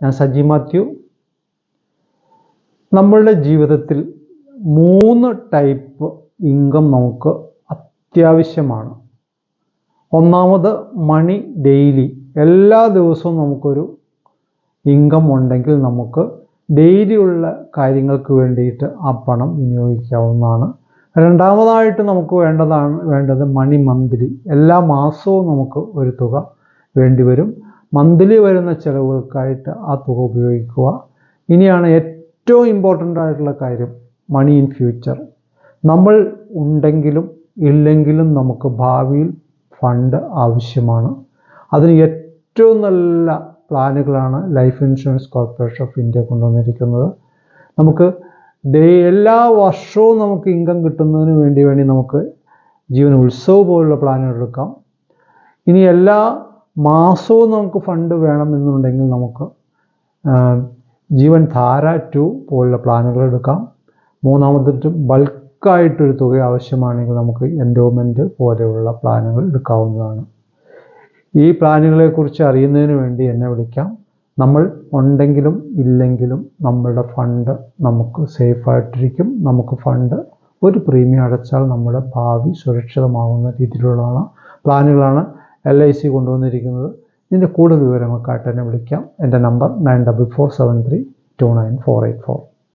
ഞാൻ സജി മാത്യു. നമ്മളുടെ ജീവിതത്തിൽ 3 ടൈപ്പ് ഇൻകം നമുക്ക് അത്യാവശ്യമാണ്. ഒന്നാമത് മണി ഡെയിലി, എല്ലാ ദിവസവും നമുക്കൊരു ഇൻകം ഉണ്ടെങ്കിൽ നമുക്ക് ഡെയിലിയുള്ള കാര്യങ്ങൾക്ക് വേണ്ടിയിട്ട് ആ പണം വിനിയോഗിക്കാവുന്നതാണ്. രണ്ടാമതായിട്ട് നമുക്ക് വേണ്ടത് മണി മന്ത്ലി, എല്ലാ മാസവും നമുക്ക് ഒരു തുക വേണ്ടിവരും. മന്ത്ലി വരുന്ന ചിലവുകൾക്കായിട്ട് ആ തുക ഉപയോഗിക്കുക. ഇനിയാണ് ഏറ്റവും ഇമ്പോർട്ടൻ്റ് ആയിട്ടുള്ള കാര്യം, മണി ഇൻ ഫ്യൂച്ചർ. നമ്മൾ ഉണ്ടെങ്കിലും ഇല്ലെങ്കിലും നമുക്ക് ഭാവിയിൽ ഫണ്ട് ആവശ്യമാണ്. അതിന് ഏറ്റവും നല്ല പ്ലാനുകളാണ് life insurance corporation of India കൊണ്ടുവന്നിരിക്കുന്നത്. നമുക്ക് എല്ലാ വർഷവും നമുക്ക് ഇൻകം കിട്ടുന്നതിന് വേണ്ടി നമുക്ക് ജീവൻ ഉത്സവ് പോലുള്ള പ്ലാനുകൾ എടുക്കാം. ഇനി എല്ലാ മാസവും നമുക്ക് ഫണ്ട് വേണമെന്നുണ്ടെങ്കിൽ നമുക്ക് ജീവൻ ധാര 2 പോലുള്ള പ്ലാനുകൾ എടുക്കാം. മൂന്നാമത്തെ ബൾക്കായിട്ടൊരു തുക ആവശ്യമാണെങ്കിൽ നമുക്ക് എൻഡോമെൻറ്റ് പോലെയുള്ള പ്ലാനുകൾ എടുക്കാവുന്നതാണ്. ഈ പ്ലാനുകളെക്കുറിച്ച് അറിയുന്നതിന് വേണ്ടി എന്നെ വിളിക്കാം. നമ്മൾ ഉണ്ടെങ്കിലും ഇല്ലെങ്കിലും നമ്മളുടെ ഫണ്ട് നമുക്ക് സേഫായിട്ടിരിക്കും. നമുക്ക് ഫണ്ട് ഒരു പ്രീമിയം അടച്ചാൽ നമ്മുടെ ഭാവി സുരക്ഷിതമാകുന്ന രീതിയിലുള്ള പ്ലാനുകളാണ് LIC കൊണ്ടുവന്നിരിക്കുന്നത്. ഇതിൻ്റെ കൂടുതൽ വിവരങ്ങൾക്കായിട്ട് എന്നെ വിളിക്കാം. എൻ്റെ നമ്പർ 9447329484.